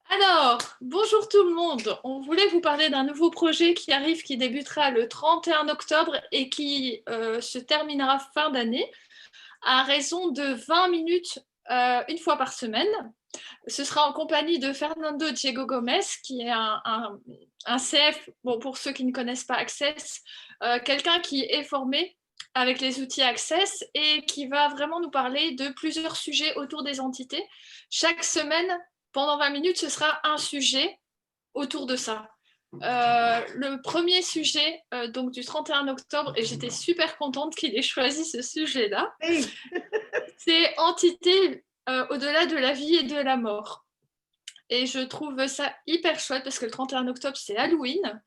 Alors, bonjour tout le monde. On voulait vous parler d'un nouveau projet qui arrive, qui débutera le 31 octobre et qui se terminera fin d'année à raison de 20 minutes une fois par semaine. Ce sera en compagnie de Fernando Diego Gomez, qui est un CF, bon, pour ceux qui ne connaissent pas Access, quelqu'un qui est formé avec les outils Access et qui va vraiment nous parler de plusieurs sujets autour des entités. Chaque semaine, pendant 20 minutes, ce sera un sujet autour de ça. Le premier sujet donc du 31 octobre, et j'étais super contente qu'il ait choisi ce sujet-là, Oui. c'est entité au-delà de la vie et de la mort. Et je trouve ça hyper chouette parce que le 31 octobre, c'est Halloween.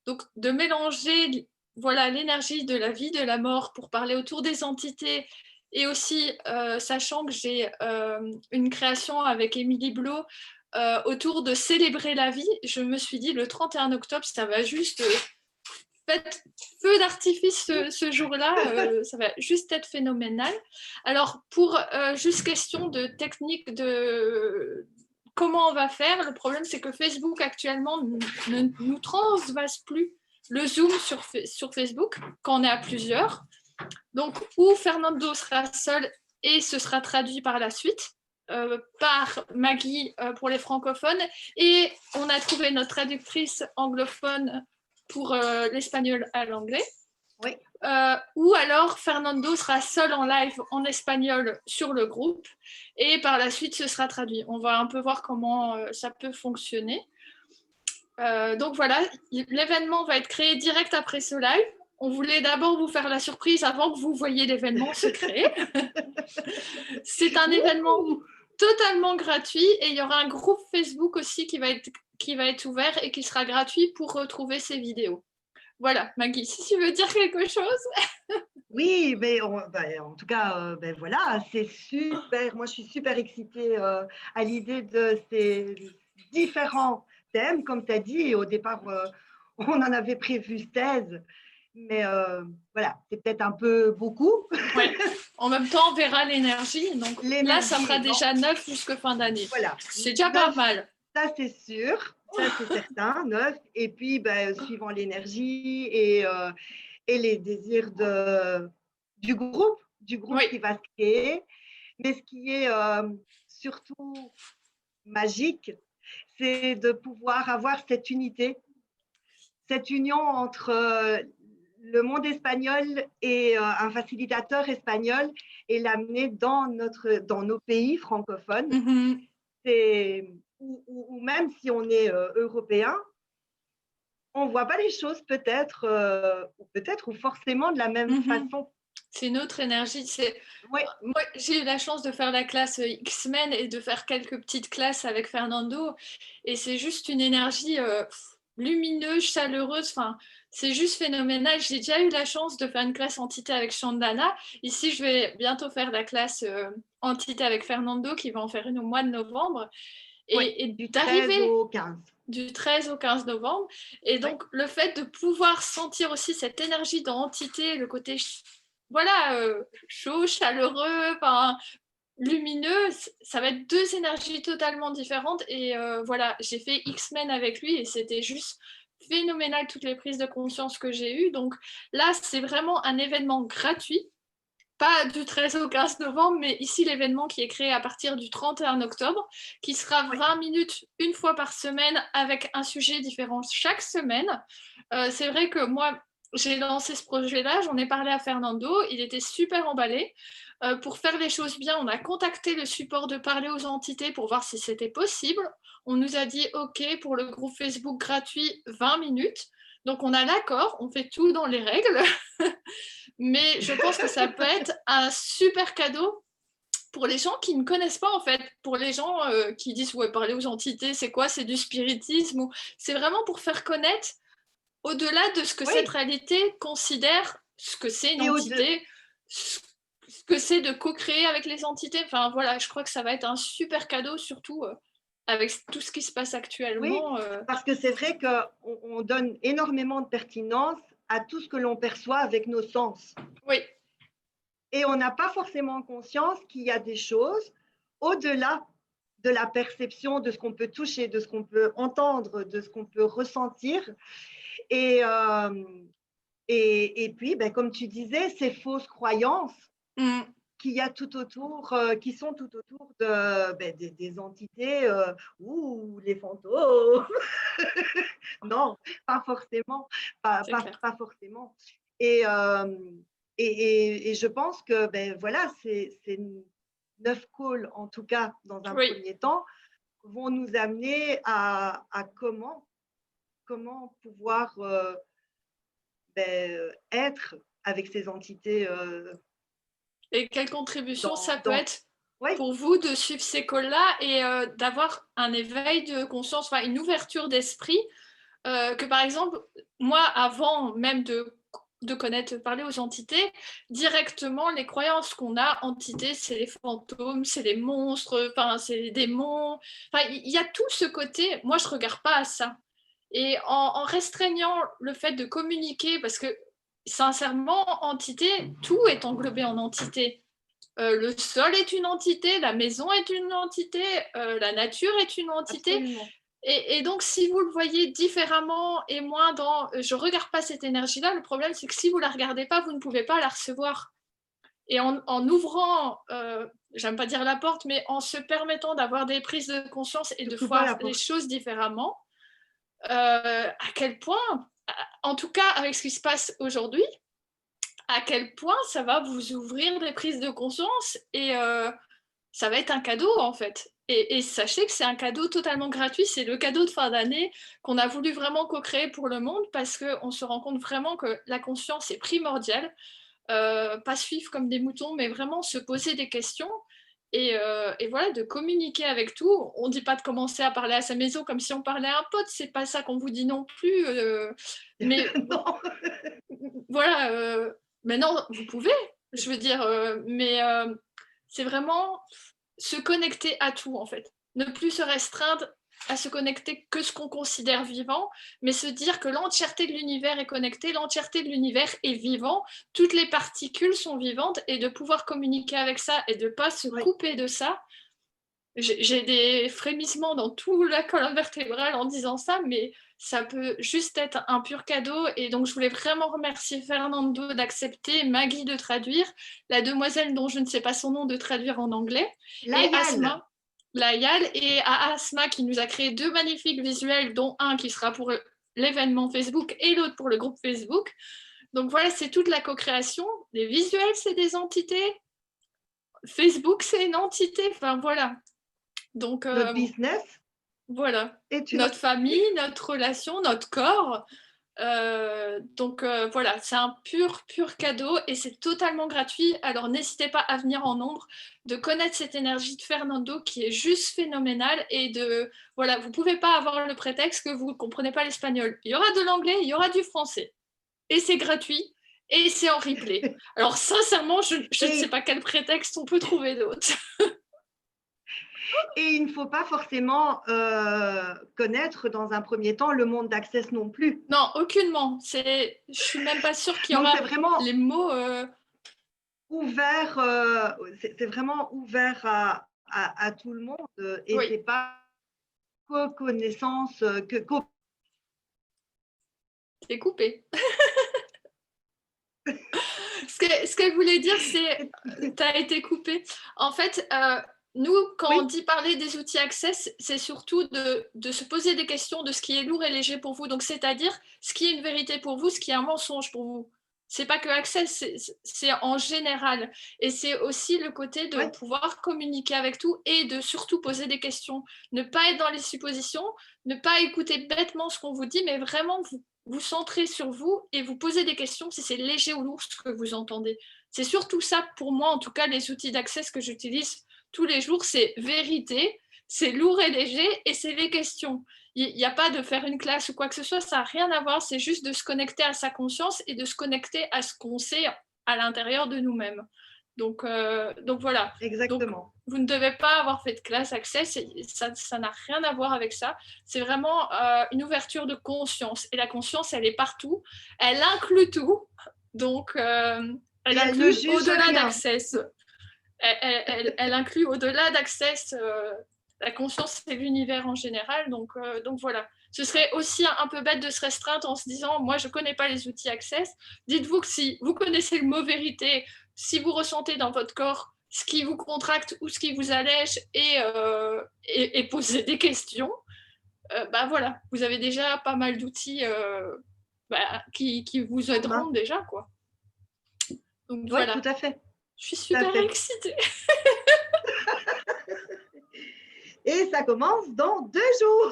Donc, de mélanger voilà, l'énergie de la vie, de la mort pour parler autour des entités et aussi, sachant que j'ai une création avec Émilie Blot autour de célébrer la vie, je me suis dit le 31 octobre, ça va juste faites feu d'artifice ce jour-là, ça va juste être phénoménal. Alors, pour juste question de technique de comment on va faire, le problème c'est que Facebook actuellement ne nous transvase plus le Zoom sur Facebook quand on est à plusieurs. Donc, où Fernando sera seul et ce sera traduit par la suite. Par Maggie pour les francophones et on a trouvé notre traductrice anglophone pour l'espagnol à l'anglais. Oui. Ou alors Fernando sera seul en live en espagnol sur le groupe et par la suite ce sera traduit. On va un peu voir comment ça peut fonctionner. Donc voilà, l'événement va être créé direct après ce live. On voulait d'abord vous faire la surprise avant que vous voyiez l'événement se créer. C'est un événement totalement gratuit et il y aura un groupe Facebook aussi qui va être ouvert et qui sera gratuit pour retrouver ces vidéos. Voilà, Maggie, si tu veux dire quelque chose. Oui, mais en tout cas, voilà, c'est super. Moi, je suis super excitée à l'idée de ces différents thèmes, comme tu as dit. Et au départ, on en avait prévu 16, mais voilà, c'est peut-être un peu beaucoup. Ouais. En même temps, on verra l'énergie. Donc là, ça fera L'énergie, bon, déjà 9 jusqu'à fin d'année. voilà, C'est déjà pas 9, mal. ça c'est sûr, ça c'est certain, 9. Et puis, suivant l'énergie et les désirs du groupe Oui. qui va se créer. Mais ce qui est surtout magique, c'est de pouvoir avoir cette unité, cette union entre le monde espagnol et un facilitateur espagnol et l'amener dans nos pays francophones. Mm-hmm. Ou même si on est européen, on ne voit pas les choses peut-être ou forcément de la même façon. C'est une autre énergie. Oui. Moi, j'ai eu la chance de faire la classe X-Men et de faire quelques petites classes avec Fernando. Et c'est juste une énergie lumineuse, chaleureuse. Enfin, c'est juste phénoménal. J'ai déjà eu la chance de faire une classe entité avec Chandana. Ici, je vais bientôt faire la classe entité avec Fernando qui va en faire une au mois de novembre. Et Du 13 d'arriver au 15. Du 13 au 15 novembre. Et donc, le fait de pouvoir sentir aussi cette énergie d'entité, le côté voilà, chaud, chaleureux, lumineux, ça va être deux énergies totalement différentes. Et voilà, j'ai fait X-Men avec lui et c'était juste phénoménal toutes les prises de conscience que j'ai eues. Donc là, c'est vraiment un événement gratuit. Pas du 13 au 15 novembre, mais ici l'événement qui est créé à partir du 31 octobre, qui sera 20 minutes une fois par semaine avec un sujet différent chaque semaine. C'est vrai que moi, j'ai lancé ce projet-là, j'en ai parlé à Fernando, il était super emballé. Pour faire les choses bien, on a contacté le support de Parler aux entités pour voir si c'était possible. On nous a dit OK pour le groupe Facebook gratuit 20 minutes. Donc on a l'accord, on fait tout dans les règles. Mais je pense que ça peut être un super cadeau pour les gens qui ne connaissent pas, en fait, pour les gens qui disent ouais, parler aux entités, c'est quoi? C'est du spiritisme ou c'est vraiment pour faire connaître au-delà de ce que cette Oui. réalité considère, ce que c'est une Et entité, ce que c'est de co-créer avec les entités. Enfin voilà, je crois que ça va être un super cadeau, surtout avec tout ce qui se passe oui, actuellement. parce que c'est vrai qu'on donne énormément de pertinence à tout ce que l'on perçoit avec nos sens. Oui. Et on n'a pas forcément conscience qu'il y a des choses au-delà de la perception, de ce qu'on peut toucher, de ce qu'on peut entendre, de ce qu'on peut ressentir. Et, et puis, ben, comme tu disais, ces fausses croyances Mm. qu'il y a tout autour, qui sont tout autour de, ben, des entités ou les fantômes. Non, pas forcément, C'est clair. pas forcément. Et, et je pense que ben, voilà, ces 9 calls, en tout cas, dans un Oui, premier temps, vont nous amener à comment pouvoir ben, être avec ces entités et quelle contribution ça peut dans… être Oui, pour vous de suivre ces calls-là et d'avoir un éveil de conscience, enfin une ouverture d'esprit, que par exemple, moi, avant même de connaître, parler aux entités, directement, les croyances qu'on a, entités, c'est les fantômes, c'est les monstres, enfin, c'est les démons. Enfin, il y a tout ce côté, moi, je ne regarde pas à ça. Et en restreignant le fait de communiquer, parce que sincèrement, entité, tout est englobé en entité. Le sol est une entité, la maison est une entité, la nature est une entité. absolument. Et donc, si vous le voyez différemment et moins dans je ne regarde pas cette énergie-là, le problème, c'est que si vous ne la regardez pas, vous ne pouvez pas la recevoir. Et en ouvrant, j'aime pas dire la porte, mais en se permettant d'avoir des prises de conscience et de Surtout pas voir la les porte. choses différemment, à quel point, en tout cas avec ce qui se passe aujourd'hui, à quel point ça va vous ouvrir des prises de conscience et ça va être un cadeau en fait. Et sachez que c'est un cadeau totalement gratuit, c'est le cadeau de fin d'année qu'on a voulu vraiment co-créer pour le monde parce qu'on se rend compte vraiment que la conscience est primordiale, pas suivre comme des moutons, mais vraiment se poser des questions et voilà, de communiquer avec tout. On ne dit pas de commencer à parler à sa maison comme si on parlait à un pote, c'est pas ça qu'on vous dit non plus. Mais Non. voilà, maintenant vous pouvez, je veux dire, mais c'est vraiment se connecter à tout en fait. Ne plus se restreindre à se connecter que ce qu'on considère vivant, mais se dire que l'entièreté de l'univers est connectée, l'entièreté de l'univers est vivant, toutes les particules sont vivantes et de pouvoir communiquer avec ça et de ne pas se Oui, couper de ça. J'ai des frémissements dans toute la colonne vertébrale en disant ça, mais ça peut juste être un pur cadeau. Et donc, je voulais vraiment remercier Fernando d'accepter, Maggie de traduire, la demoiselle dont je ne sais pas son nom de traduire en anglais, et Layal. Asma, Layal, et à Asma qui nous a créé 2 magnifiques visuels, dont un qui sera pour l'événement Facebook et l'autre pour le groupe Facebook. Donc voilà, c'est toute la co-création. Les visuels, c'est des entités. Facebook, c'est une entité. Enfin voilà. Donc, Notre business voilà, est une notre famille, entité. notre relation, notre corps. Donc voilà, c'est un pur, pur cadeau et c'est totalement gratuit. Alors n'hésitez pas à venir en nombre, de connaître cette énergie de Fernando qui est juste phénoménale et de voilà, vous pouvez pas avoir le prétexte que vous ne comprenez pas l'espagnol. Il y aura de l'anglais, il y aura du français et c'est gratuit et c'est en replay. Alors sincèrement, je ne sais Et, pas quel prétexte on peut trouver d'autre. et il ne faut pas forcément connaître dans un premier temps le monde d'Access non plus. Non, aucunement. Je suis même pas sûre qu'il y Donc aura c'est vraiment les mots. ouvert, c'est vraiment ouvert à tout le monde et Oui, c'est pas connaissance que c'est coupé. Ce qu'elle voulait dire, c'est. Tu as été coupé. En fait, nous, quand on oui, dit parler des outils Access, c'est surtout de se poser des questions de ce qui est lourd et léger pour vous. Donc, c'est-à-dire ce qui est une vérité pour vous, ce qui est un mensonge pour vous. C'est pas que Access, c'est en général. Et c'est aussi le côté de oui, pouvoir communiquer avec tout et de surtout poser des questions. Ne pas être dans les suppositions, ne pas écouter bêtement ce qu'on vous dit, mais vraiment vous centrez sur vous et vous posez des questions si c'est léger ou lourd ce que vous entendez. C'est surtout ça pour moi, en tout cas, les outils d'accès que j'utilise tous les jours, c'est vérité, c'est lourd et léger et c'est les questions. Il n'y a pas de faire une classe ou quoi que ce soit, ça n'a rien à voir, c'est juste de se connecter à sa conscience et de se connecter à ce qu'on sait à l'intérieur de nous-mêmes. Donc voilà. Donc exactement. vous ne devez pas avoir fait de classe accès, ça n'a rien à voir avec ça. C'est vraiment une ouverture de conscience. Et la conscience, elle est partout. Elle inclut tout. Donc, Et elle elle ne inclut juge au-delà rien. d'Access. Elle inclut au-delà d'Access La conscience, c'est l'univers en général. Donc voilà. Ce serait aussi un peu bête de se restreindre en se disant, moi, je ne connais pas les outils Access. Dites-vous que si vous connaissez le mot vérité, si vous ressentez dans votre corps ce qui vous contracte ou ce qui vous allège et posez des questions, voilà, vous avez déjà pas mal d'outils qui vous aideront déjà, quoi. Donc Oui, voilà. tout à fait. Je suis super excitée. Et ça commence dans 2 jours.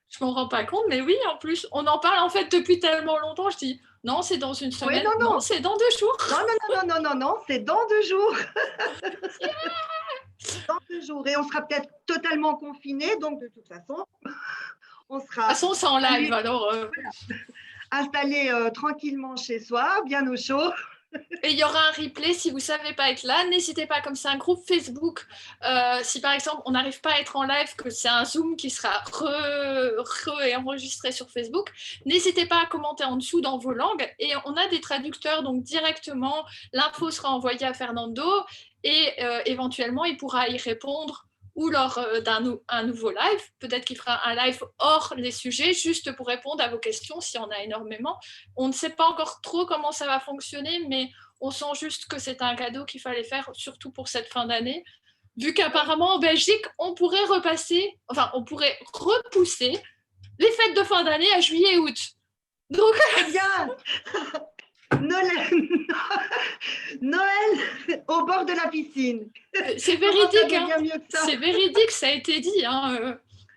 Je m'en rends pas compte, mais oui, en plus, on en parle en fait depuis tellement longtemps. Je dis, non, c'est dans une semaine. Oui, non, c'est dans 2 jours. Non, c'est dans 2 jours. Dans 2 jours. Et on sera peut-être totalement confinés, donc de toute façon, on sera. De toute façon, c'est en live, alors. Voilà. Installé tranquillement chez soi, bien au chaud. Et il y aura un replay si vous ne savez pas être là. N'hésitez pas, comme c'est un groupe Facebook, si par exemple on n'arrive pas à être en live, que c'est un Zoom qui sera enregistré sur Facebook, n'hésitez pas à commenter en dessous dans vos langues. Et on a des traducteurs, donc directement, l'info sera envoyée à Fernando et éventuellement il pourra y répondre ou lors d'un nouveau live. Peut-être qu'il fera un live hors les sujets, juste pour répondre à vos questions, s'il y en a énormément. On ne sait pas encore trop comment ça va fonctionner, mais on sent juste que c'est un cadeau qu'il fallait faire, surtout pour cette fin d'année. Vu qu'apparemment, en Belgique, on pourrait repousser les fêtes de fin d'année à juillet et août. Donc, bien. Noël au bord de la piscine. C'est véridique. C'est véridique, ça a été dit.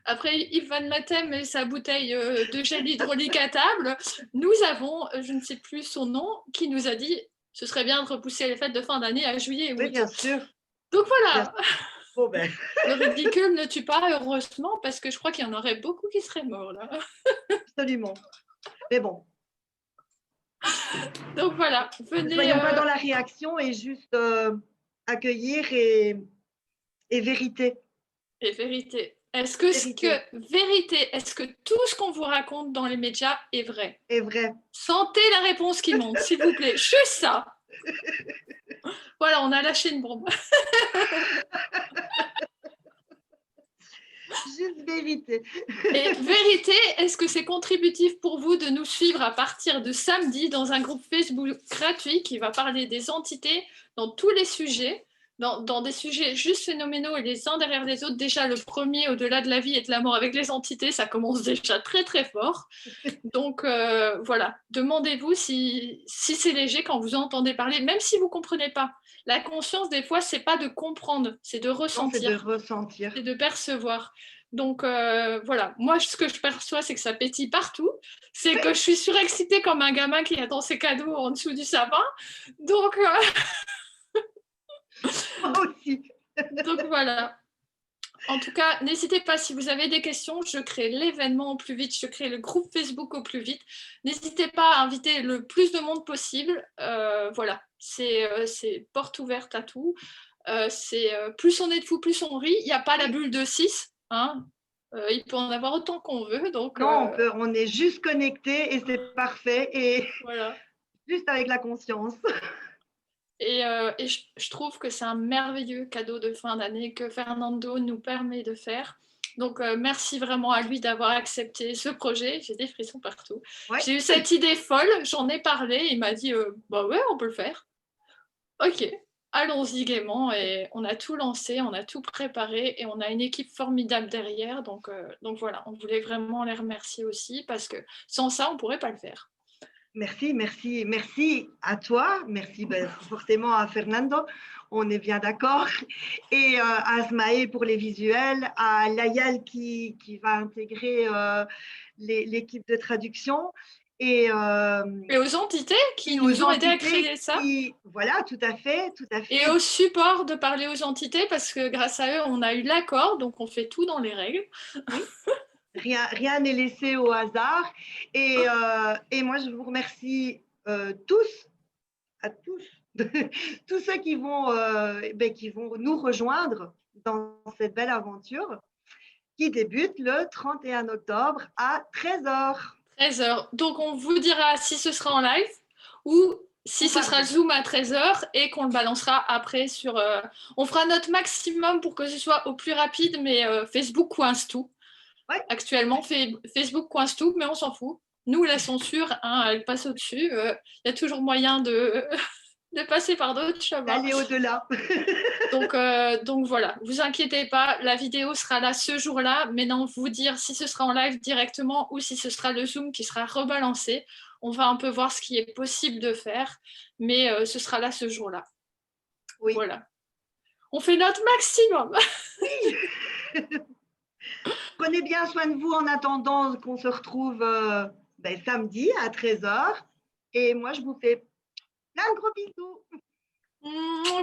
Après Yves Van Matem et sa bouteille de gel hydraulique à table, nous avons, je ne sais plus son nom, qui nous a dit ce serait bien de repousser les fêtes de fin d'année à juillet et août. Oui, bien sûr. Donc voilà. Bon, ben. Le ridicule ne tue pas, heureusement, parce que je crois qu'il y en aurait beaucoup qui seraient morts là. Absolument. Mais bon. Donc voilà, venez. Ne soyons pas dans la réaction et juste accueillir et vérité. Et vérité. Est-ce que tout ce qu'on vous raconte dans les médias est vrai? Est vrai. Sentez la réponse qui monte, s'il vous plaît. Juste ça. Voilà, on a lâché une bombe. Juste vérité. Et vérité, est-ce que c'est contributif pour vous de nous suivre à partir de samedi dans un groupe Facebook gratuit qui va parler des entités dans tous les sujets, dans des sujets juste phénoménaux et les uns derrière les autres? Déjà, le premier, au-delà de la vie et de la mort avec les entités, ça commence déjà très très fort. Donc voilà, demandez-vous si c'est léger quand vous entendez parler, même si vous ne comprenez pas. La conscience, des fois, c'est pas de comprendre, c'est de ressentir. C'est de ressentir. C'est de percevoir. Donc voilà, moi ce que je perçois, c'est que ça pétille partout. C'est que je suis surexcitée comme un gamin qui attend ses cadeaux en dessous du sapin. Donc, moi aussi. Donc voilà. En tout cas, n'hésitez pas, si vous avez des questions, je crée l'événement au plus vite, je crée le groupe Facebook au plus vite. N'hésitez pas à inviter le plus de monde possible. Voilà, c'est porte ouverte à tout. Plus on est de fous, plus on rit. Il n'y a pas la bulle de 6. Hein. Il peut en avoir autant qu'on veut. Donc, non, on est juste connecté et c'est parfait. Et voilà. Juste avec la conscience. Et je trouve que c'est un merveilleux cadeau de fin d'année que Fernando nous permet de faire. Donc, merci vraiment à lui d'avoir accepté ce projet. J'ai des frissons partout. Ouais. J'ai eu cette idée folle, j'en ai parlé. Il m'a dit, bah ouais, on peut le faire. Ok, allons-y gaiement. Et on a tout lancé, on a tout préparé et on a une équipe formidable derrière. Donc voilà, on voulait vraiment les remercier aussi parce que sans ça, on ne pourrait pas le faire. Merci à toi, merci forcément à Fernando, on est bien d'accord, et à Asmae pour les visuels, à Layal qui va intégrer l'équipe de traduction, et aux entités qui nous ont aidé à créer ça. Voilà, tout à fait. Et au support de parler aux entités, parce que grâce à eux, on a eu l'accord, donc on fait tout dans les règles. Oui. Rien n'est laissé au hasard. Et moi, je vous remercie tous ceux qui vont nous rejoindre dans cette belle aventure qui débute le 31 octobre à 13h. 13h. Donc, on vous dira si ce sera en live ou si ce sera le Zoom à 13h et qu'on le balancera après sur... on fera notre maximum pour que ce soit au plus rapide, mais Facebook coince tout. Ouais. Actuellement, Facebook coince tout, mais on s'en fout. Nous, la censure, hein, elle passe au-dessus. Il y a toujours moyen de, de passer par d'autres chemins. D'aller au-delà. donc voilà, vous inquiétez pas, la vidéo sera là ce jour-là. Maintenant, vous dire si ce sera en live directement ou si ce sera le Zoom qui sera rebalancé. On va un peu voir ce qui est possible de faire, mais ce sera là ce jour-là. Oui. Voilà. On fait notre maximum. Oui. Prenez bien soin de vous en attendant qu'on se retrouve samedi à 13h. Et moi, je vous fais plein de gros bisous.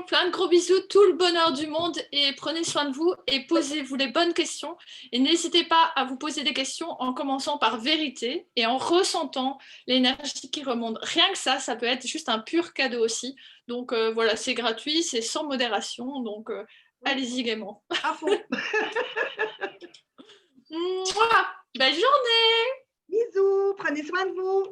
Plein de gros bisous, tout le bonheur du monde et prenez soin de vous et posez-vous les bonnes questions et n'hésitez pas à vous poser des questions en commençant par vérité et en ressentant l'énergie qui remonte. Rien que ça peut être juste un pur cadeau aussi. Donc voilà, c'est gratuit, c'est sans modération, donc allez-y gaiement. À fond. Belle journée. Bisous, prenez soin de vous.